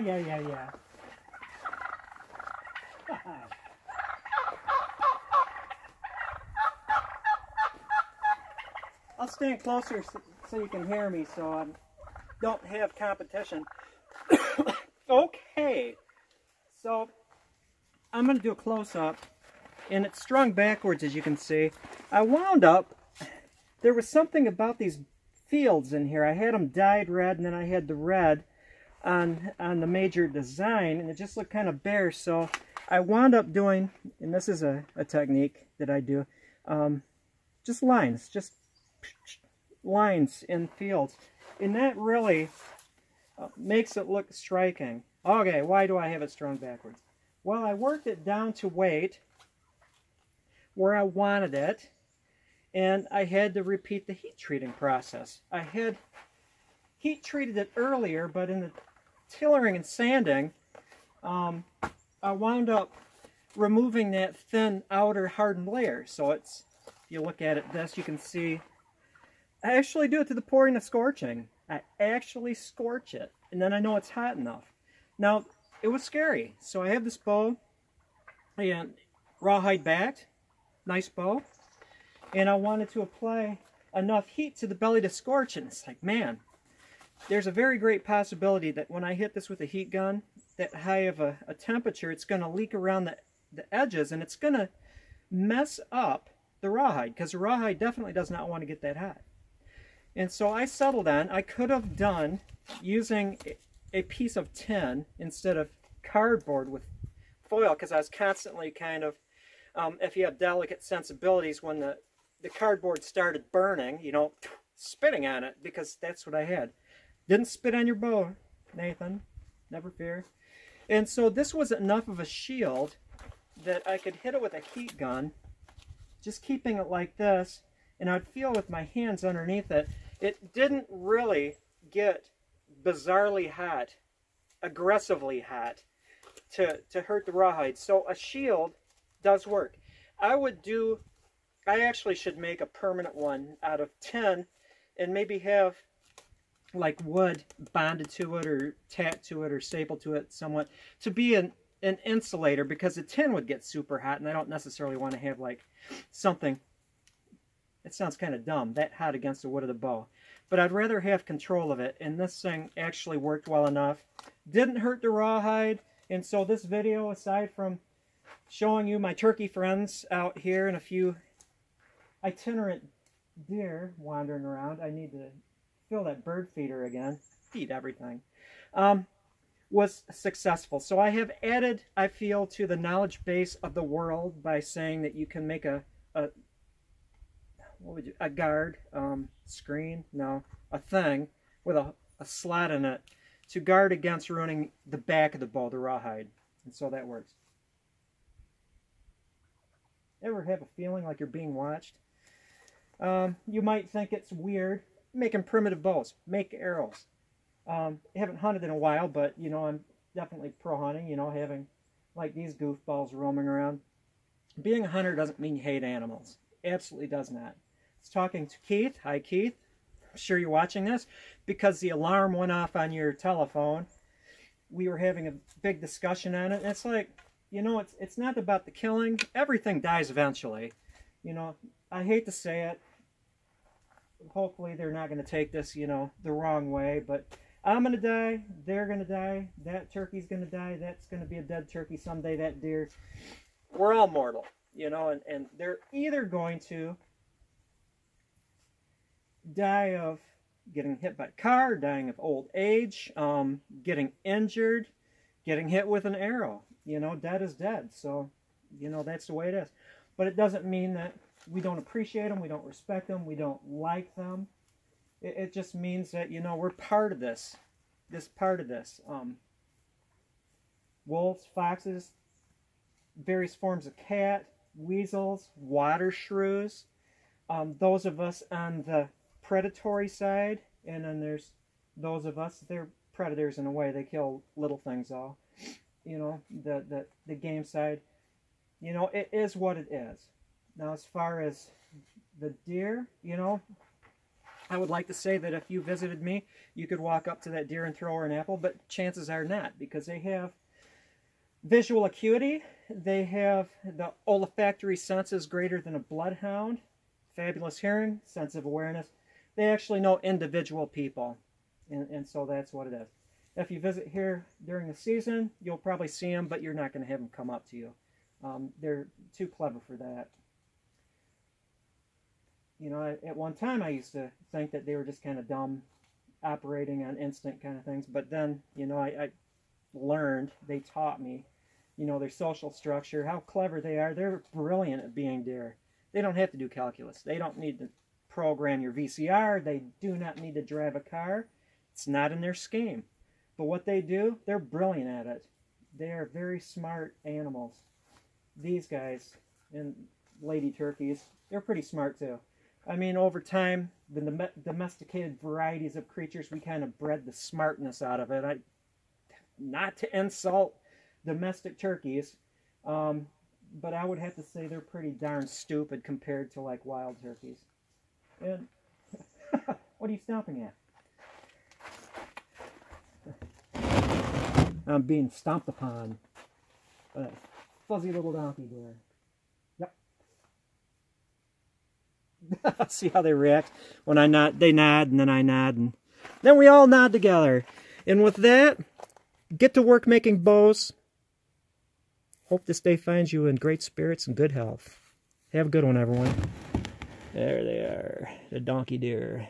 Yeah. I'll stand closer so you can hear me, so I don't have competition. Okay, so I'm going to do a close-up, and it's strung backwards, as you can see. I wound up, there was something about these fields in here. I had them dyed red, and then I had the red on the major design, and it just looked kind of bare, so I wound up doing, and this is a technique that I do, just lines in fields, and that really makes it look striking. Okay, why do I have it strung backwards? Well, I worked it down to weight where I wanted it, and I had to repeat the heat treating process. I had heat treated it earlier, but in the tillering and sanding, I wound up removing that thin outer hardened layer. So it's, if you look at it this, you can see I actually do it to the pouring of scorching. I actually scorch it, and then I know it's hot enough. Now, it was scary. So I have this bow, and rawhide backed, nice bow, and I wanted to apply enough heat to the belly to scorch it. And it's like, man, there's a very great possibility that when I hit this with a heat gun, that high of a temperature, it's going to leak around the edges, and it's going to mess up the rawhide, because the rawhide definitely does not want to get that hot. And so I settled on, I could have done using a piece of tin instead of cardboard with foil, because I was constantly kind of, if you have delicate sensibilities, when the cardboard started burning, you know, spitting on it, because that's what I had. Didn't spit on your bow, Nathan, never fear. And so this was enough of a shield that I could hit it with a heat gun, just keeping it like this, and I'd feel with my hands underneath it. It didn't really get bizarrely hot, aggressively hot, to hurt the rawhide. So a shield does work. I actually should make a permanent one out of tin, and maybe have like wood bonded to it, or tacked to it, or stapled to it somewhat, to be an insulator, because the tin would get super hot, and I don't necessarily want to have like something, it sounds kind of dumb, that hot against the wood of the bow. But I'd rather have control of it, and this thing actually worked well enough. Didn't hurt the rawhide, and so this video, aside from showing you my turkey friends out here and a few itinerant deer wandering around, I need to fill that bird feeder again, feed everything, was successful. So I have added, I feel, to the knowledge base of the world by saying that you can make a guard, screen, no, a thing with a slot in it to guard against ruining the back of the bow, the rawhide. And so that works. Ever have a feeling like you're being watched? You might think it's weird making primitive bows, make arrows. I haven't hunted in a while, but you know, I'm definitely pro hunting, you know, having like these goofballs roaming around. Being a hunter doesn't mean you hate animals. Absolutely does not. I was talking to Keith. Hi, Keith. I'm sure you're watching this, because the alarm went off on your telephone. We were having a big discussion on it, and it's like, you know, it's not about the killing. Everything dies eventually. You know, I hate to say it. Hopefully they're not going to take this, you know, the wrong way, but I'm going to die, they're going to die, that turkey's going to die, that's going to be a dead turkey someday, that deer. We're all mortal, you know, and they're either going to die of getting hit by a car, dying of old age, getting injured, getting hit with an arrow. You know, dead is dead. So, you know, that's the way it is. But it doesn't mean that we don't appreciate them, we don't respect them, we don't like them. It just means that, you know, we're part of this. Wolves, foxes, various forms of cat, weasels, water shrews. Those of us on the predatory side, and then there's those of us, they're predators in a way. They kill little things all. You know, the game side. You know, it is what it is. Now, as far as the deer, you know, I would like to say that if you visited me, you could walk up to that deer and throw her an apple, but chances are not, because they have visual acuity, they have the olfactory senses greater than a bloodhound, fabulous hearing, sense of awareness. They actually know individual people, and so that's what it is. If you visit here during the season, you'll probably see them, but you're not going to have them come up to you. They're too clever for that. You know, at one time I used to think that they were just kind of dumb, operating on instinct kind of things. But then, you know, I learned, they taught me, you know, their social structure, how clever they are. They're brilliant at being deer. They don't have to do calculus. They don't need to program your VCR. They do not need to drive a car. It's not in their scheme. But what they do, they're brilliant at it. They are very smart animals. These guys, and lady turkeys, they're pretty smart too. I mean, over time, the domesticated varieties of creatures, we kind of bred the smartness out of it. Not to insult domestic turkeys, but I would have to say they're pretty darn stupid compared to, like, wild turkeys. And what are you stomping at? I'm being stomped upon by that fuzzy little donkey there. See how they react when I nod. They nod, and then I nod, and then we all nod together. And with that, get to work making bows. Hope this day finds you in great spirits and good health. Have a good one, everyone. There they are, the donkey deer.